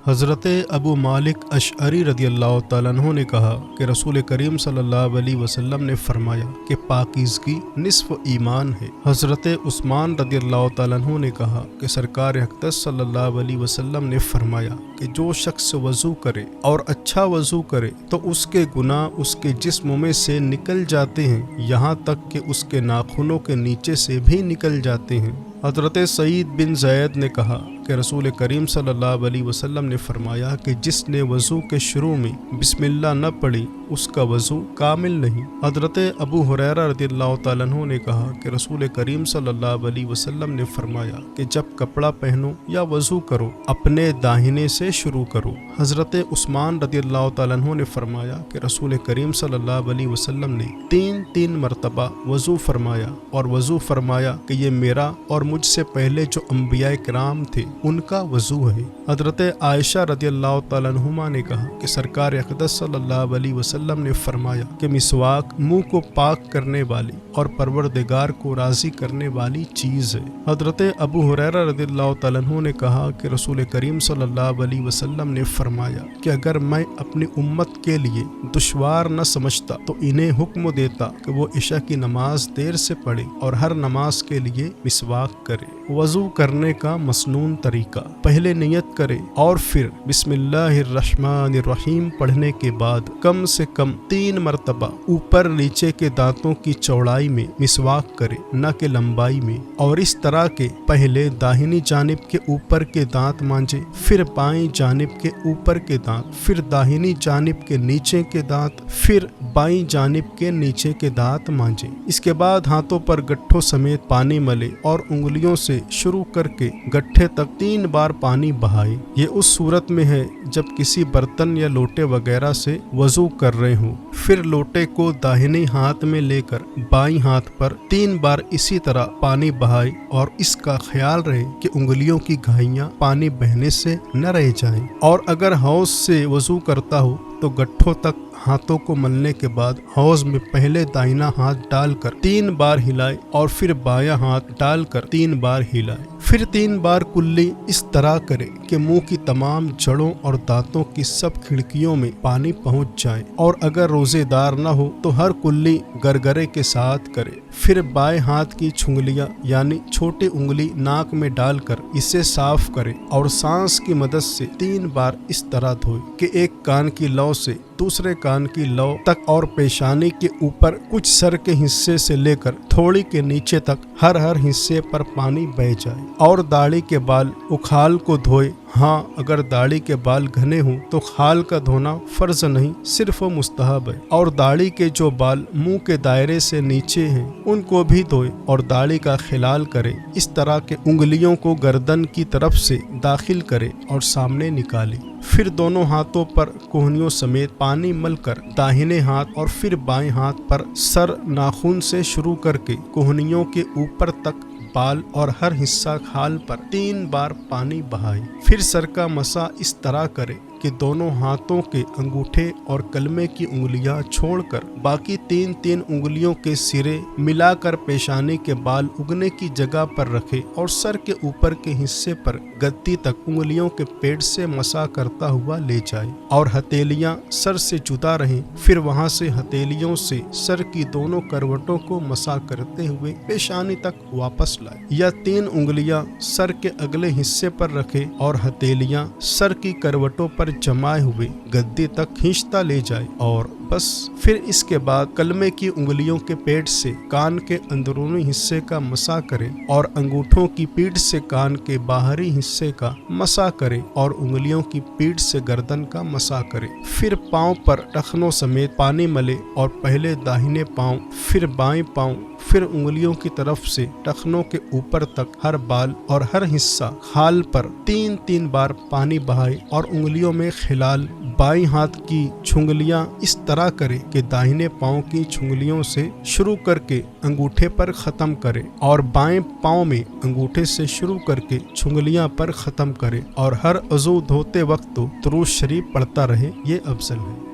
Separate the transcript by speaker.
Speaker 1: حضرت ابو مالک اشعری رضی اللہ تعالیٰ عنہ نے کہا کہ رسول کریم صلی اللہ علیہ وسلم نے فرمایا کہ پاکیزگی نصف ایمان ہے۔ حضرت عثمان رضی اللہ تعالیٰ عنہ نے کہا کہ سرکار اقدس صلی اللہ علیہ وسلم نے فرمایا کہ جو شخص وضو کرے اور اچھا وضو کرے تو اس کے گناہ اس کے جسم میں سے نکل جاتے ہیں، یہاں تک کہ اس کے ناخنوں کے نیچے سے بھی نکل جاتے ہیں۔ حضرت سعید بن زید نے کہا کہ رسول کریم صلی اللہ علیہ وسلم نے فرمایا کہ جس نے وضو کے شروع میں بسم اللہ نہ پڑھی اس کا وضو کامل نہیں۔ حضرت ابو ہریرہ رضی اللہ تعالیٰ عنہ نے کہا کہ رسول کریم صلی اللہ علیہ وسلم نے فرمایا کہ جب کپڑا پہنو یا وضو کرو اپنے داہنے سے شروع کرو۔ حضرت عثمان رضی اللہ تعالیٰ عنہ نے فرمایا کہ رسول کریم صلی اللہ علیہ وسلم نے تین مرتبہ وضو فرمایا اور وضو فرمایا کہ یہ میرا اور مجھ سے پہلے جو انبیاء کرام تھے ان کا وضو ہے۔ حضرت عائشہ رضی اللہ تعالیٰ عنہما نے کہا کہ سرکار اقدس صلی اللہ علیہ وسلم نے فرمایا کہ مسواک منہ کو پاک کرنے والی اور پروردگار کو راضی کرنے والی چیز ہے۔ حضرت ابو ہریرہ رضی اللہ تعالیٰ عنہ نے کہا کہ رسول کریم صلی اللہ علیہ وسلم نے فرمایا کہ اگر میں اپنی امت کے لیے دشوار نہ سمجھتا تو انہیں حکم دیتا کہ وہ عشاء کی نماز دیر سے پڑھے اور ہر نماز کے لیے مسواک کرے۔ وضو کرنے کا مسنون طریقہ: پہلے نیت کرے اور پھر بسم اللہ الرحمن الرحیم پڑھنے کے بعد کم سے کم 3 مرتبہ اوپر نیچے کے دانتوں کی چوڑائی میں مسواک کرے، نہ کہ لمبائی میں، اور اس طرح کے پہلے داہنی جانب کے اوپر کے دانت مانجے، پھر بائیں جانب کے اوپر کے دانت، پھر داہنی جانب کے نیچے کے دانت، پھر بائیں جانب کے نیچے کے دانت مانجے۔ اس کے بعد ہاتھوں پر گٹھوں سمیت پانی ملے اور انگلیوں سے شروع کر کے گٹھے تک 3 بار پانی بہائے۔ یہ اس صورت میں ہے جب کسی برتن یا لوٹے وغیرہ سے وضو کر رہے ہوں۔ پھر لوٹے کو داہنے ہاتھ میں لے کر بائیں ہاتھ پر 3 بار اسی طرح پانی بہائے اور اس کا خیال رہے کہ انگلیوں کی گھائیاں پانی بہنے سے نہ رہ جائیں، اور اگر حوض سے وضو کرتا ہو تو گٹھوں تک ہاتھوں کو ملنے کے بعد حوض میں پہلے دائنا ہاتھ ڈال کر 3 بار ہلائے اور پھر بایاں ہاتھ ڈال کر 3 بار ہلائے، پھر 3 بار کلی اس طرح کرے کہ منہ کی تمام جڑوں اور دانتوں کی سب کھڑکیوں میں پانی پہنچ جائے، اور اگر روزے دار نہ ہو تو ہر کلی گرگرے کے ساتھ کرے۔ پھر بائیں ہاتھ کی چھنگلیاں یعنی چھوٹی انگلی ناک میں ڈال کر اسے صاف کرے اور سانس کی مدد سے 3 بار اس طرح دھوئے کہ ایک کان کی لو سے دوسرے کان کی لو تک اور پیشانی کے اوپر کچھ سر کے حصے سے لے کر تھوڑی کے نیچے تک ہر حصے پر پانی بہہ جائے، اور داڑھی کے بال اکھال کو دھوئے۔ ہاں، اگر داڑھی کے بال گھنے ہوں تو کھال کا دھونا فرض نہیں، صرف مستحب ہے، اور داڑھی کے جو بال منہ کے دائرے سے نیچے ہیں ان کو بھی دھوئے اور داڑھی کا خلال کرے، اس طرح کہ انگلیوں کو گردن کی طرف سے داخل کرے اور سامنے نکالے۔ پھر دونوں ہاتھوں پر کوہنیوں سمیت پانی مل کر داہنے ہاتھ اور پھر بائیں ہاتھ پر سر ناخن سے شروع کر کے کوہنیوں کے اوپر تک بال اور ہر حصہ کھال پر 3 بار پانی بہائے۔ پھر سر کا مسح اس طرح کرے کہ دونوں ہاتھوں کے انگوٹھے اور کلمے کی انگلیاں چھوڑ کر باقی 3 انگلیوں کے سرے ملا کر پیشانی کے بال اگنے کی جگہ پر رکھے اور سر کے اوپر کے حصے پر گدی تک انگلیوں کے پیٹ سے مسح کرتا ہوا لے جائے اور ہتھیلیاں سر سے جدا رہیں، پھر وہاں سے ہتھیلیوں سے سر کی دونوں کروٹوں کو مسح کرتے ہوئے پیشانی تک واپس لائے، یا 3 انگلیاں سر کے اگلے حصے پر رکھے اور ہتھیلیاں سر کی کروٹوں پر جمائے ہوئے گدی تک کھینچتا لے جائے، اور بس پھر اس کے بعد کلمے کی انگلیوں کے پیٹ سے کان کے اندرونی حصے کا مسح کرے اور انگوٹھوں کی پیٹھ سے کان کے باہری حصے کا مسح کرے اور انگلیوں کی پیٹھ سے گردن کا مسح کرے۔ پھر پاؤں پر ٹخنوں سمیت پانی ملے اور پہلے داہنے پاؤں، پھر بائیں پاؤں، پھر انگلیوں کی طرف سے ٹخنوں کے اوپر تک ہر بال اور ہر حصہ کھال پر 3 بار پانی بہائے اور انگلیوں میں خلال بائیں ہاتھ کی چھنگلیاں اس طرح کرے کہ داہنے پاؤں کی چھنگلیوں سے شروع کر کے انگوٹھے پر ختم کرے، اور بائیں پاؤں میں انگوٹھے سے شروع کر کے چھنگلیاں پر ختم کرے، اور ہر عضو دھوتے وقت تو درود شریف پڑھتا رہے، یہ افضل ہے۔